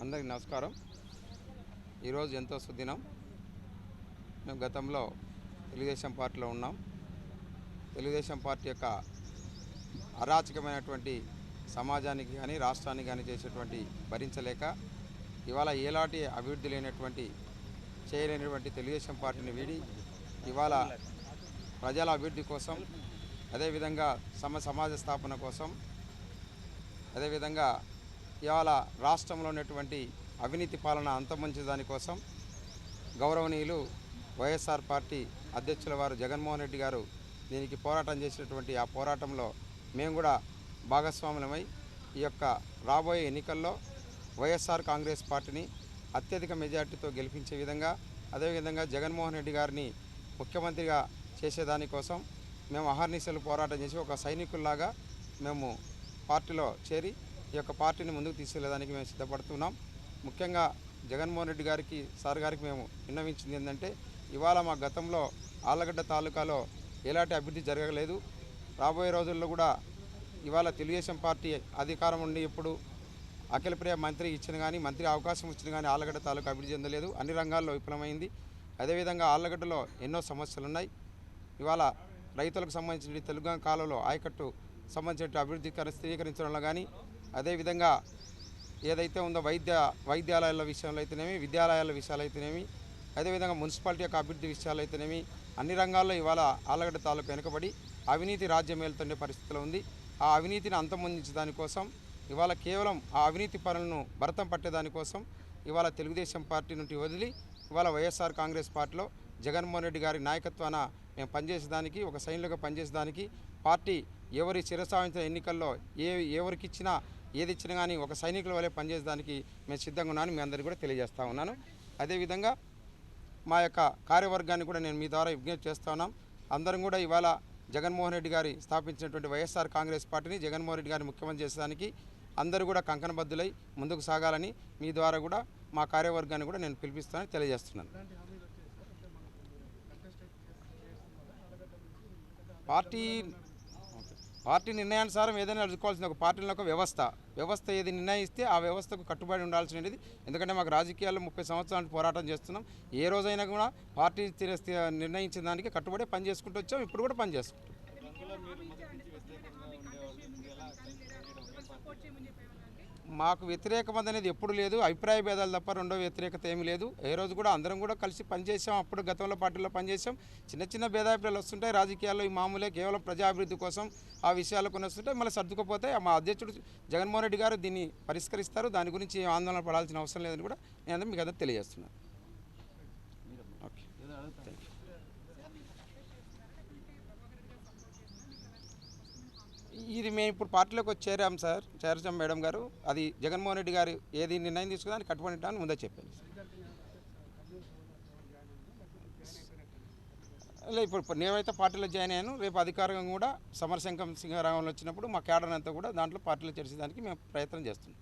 అందరికీ నమస్కారం. ఈరోజు ఎంతో సుదినం. మేము గతంలో తెలుగుదేశం పార్టీలో ఉన్నాం. తెలుగుదేశం పార్టీ యొక్క అరాచకమైనటువంటి సమాజానికి కానీ రాష్ట్రానికి కానీ చేసేటువంటి భరించలేక ఇవాళ ఏలాంటి అభివృద్ధి లేనటువంటి చేయలేనటువంటి తెలుగుదేశం పార్టీని వీడి ఇవాళ ప్రజల అభివృద్ధి కోసం, అదేవిధంగా సమాజ స్థాపన కోసం, అదేవిధంగా ఇవాళ రాష్ట్రంలో ఉన్నటువంటి అవినీతి పాలన అంతమొంచే దానికోసం గౌరవనీయులు వైఎస్ఆర్ పార్టీ అధ్యక్షుల వారు జగన్మోహన్ రెడ్డి గారు దీనికి పోరాటం చేసినటువంటి ఆ పోరాటంలో మేము కూడా భాగస్వాములమై ఈ యొక్క రాబోయే ఎన్నికల్లో వైఎస్ఆర్ కాంగ్రెస్ పార్టీని అత్యధిక మెజార్టీతో గెలిపించే విధంగా, అదేవిధంగా జగన్మోహన్ రెడ్డి గారిని ముఖ్యమంత్రిగా చేసేదానికోసం మేము అహర్నిశలు పోరాటం చేసి ఒక సైనికుల్లాగా మేము పార్టీలో చేరి ఈ యొక్క పార్టీని ముందుకు తీసుకెళ్లేదానికి మేము సిద్ధపడుతున్నాం. ముఖ్యంగా జగన్మోహన్ రెడ్డి గారికి, సార్ గారికి మేము విన్నవించింది ఏంటంటే, ఇవాళ మా గతంలో ఆళ్లగడ్డ తాలూకాలో ఎలాంటి అభివృద్ధి జరగలేదు. రాబోయే రోజుల్లో కూడా ఇవాళ తెలుగుదేశం పార్టీ అధికారం ఉండి ఇప్పుడు అఖిలప్రియ మంత్రి ఇచ్చిన కానీ, మంత్రి అవకాశం ఇచ్చిన కానీ ఆళ్లగడ్డ తాలూకా అభివృద్ధి చెందలేదు. అన్ని రంగాల్లో విఫలమైంది. అదేవిధంగా ఆళ్లగడ్డలో ఎన్నో సమస్యలు ఉన్నాయి. ఇవాళ రైతులకు సంబంధించిన తెలుగు కాలంలో ఆయకట్టు సంబంధించిన అభివృద్ధి స్థిరీకరించడంలో కానీ, అదేవిధంగా ఏదైతే ఉందో వైద్యాలయాల విషయంలో అయితేనేమి, విద్యాలయాల విషయాలు అయితేనేమి, అదేవిధంగా మున్సిపాలిటీ యొక్క అభివృద్ధి విషయాలు అయితేనేమి, అన్ని రంగాల్లో ఇవాళ ఆళ్లగడ్డ తాలూకు వెనుకబడి అవినీతి రాజ్యం ఏలుతుండే పరిస్థితిలో ఉంది. ఆ అవినీతిని అంతమొందించే దానికోసం ఇవాళ కేవలం ఆ అవినీతి పనులను భరతం పట్టేదానికోసం ఇవాళ తెలుగుదేశం పార్టీ నుండి వదిలి ఇవాళ వైఎస్ఆర్ కాంగ్రెస్ పార్టీలో జగన్మోహన్ రెడ్డి గారి నాయకత్వాన మేము పనిచేసేదానికి, ఒక సైన్యులుగా పనిచేసేదానికి, పార్టీ ఎవరి శిరసావించిన ఎన్నికల్లో ఎవరికి ఇచ్చినా ఏది ఇచ్చినా కానీ ఒక సైనికుల వల్లే పనిచేసేదానికి మేము సిద్ధంగా ఉన్నాను మీ అందరికీ కూడా తెలియజేస్తా ఉన్నాను. అదేవిధంగా మా యొక్క కార్యవర్గాన్ని కూడా నేను మీ ద్వారా విజ్ఞప్తి చేస్తా ఉన్నాం. అందరం కూడా ఇవాళ జగన్మోహన్ రెడ్డి గారి స్థాపించినటువంటి వైఎస్ఆర్ కాంగ్రెస్ పార్టీని జగన్మోహన్ రెడ్డి గారిని ముఖ్యమంత్రి చేసేదానికి అందరూ కూడా కంకణబద్దులై ముందుకు సాగాలని మీ ద్వారా కూడా మా కార్యవర్గాన్ని కూడా నేను పిలిపిస్తానని తెలియజేస్తున్నాను. పార్టీ నిర్ణయానుసారం ఏదైనా నడుచుకోవాల్సిన ఒక పార్టీలో ఒక వ్యవస్థ ఏది నిర్ణయిస్తే ఆ వ్యవస్థకు కట్టుబడి ఉండాల్సినది. ఎందుకంటే మాకు రాజకీయాల్లో 30 సంవత్సరాలు పోరాటం చేస్తున్నాం. ఏ రోజైనా కూడా పార్టీ నిర్ణయించిన దానికి కట్టుబడి పని చేసుకుంటూ వచ్చాం. ఇప్పుడు కూడా పని చేసుకుంటాం. మాకు వ్యతిరేకత అనేది ఎప్పుడు లేదు, అభిప్రాయ భేదాలు తప్ప రెండో వ్యతిరేకత ఏమీ లేదు. ఏ రోజు కూడా అందరం కూడా కలిసి పనిచేసాం. అప్పుడు గతంలో పార్టీలో పనిచేసాం. చిన్న చిన్న భేదాభిప్రాయాలు వస్తుంటాయి రాజకీయాల్లో, ఈ మామూలే. కేవలం ప్రజాభివృద్ధి కోసం ఆ విషయాలు కొన్ని వస్తుంటాయి, మళ్ళీ సర్దుకుపోతే మా అధ్యక్షుడు జగన్మోహన్ రెడ్డి గారు దీన్ని పరిష్కరిస్తారు. దాని గురించి ఆందోళన పడాల్సిన అవసరం లేదని కూడా నేను మీకు అందరూ తెలియజేస్తున్నాను. Okay, thank you. ఇది మేము ఇప్పుడు పార్టీలోకి వచ్చి చేరాం మేడం గారు. అది జగన్మోహన్ రెడ్డి గారు ఏది నిర్ణయం తీసుకుని కట్టుబడి ఉంటామని ముందే చెప్పాను. లేదు, ఇప్పుడు నేనైతే పార్టీలో జాయిన్ అయ్యాను. రేపు అధికారంగా కూడా సమరశంకం సింగ రంగంలో వచ్చినప్పుడు మా క్యాడర్ అంతా కూడా దాంట్లో పార్టీలో చేర్చేదానికి మేము ప్రయత్నం చేస్తున్నాం.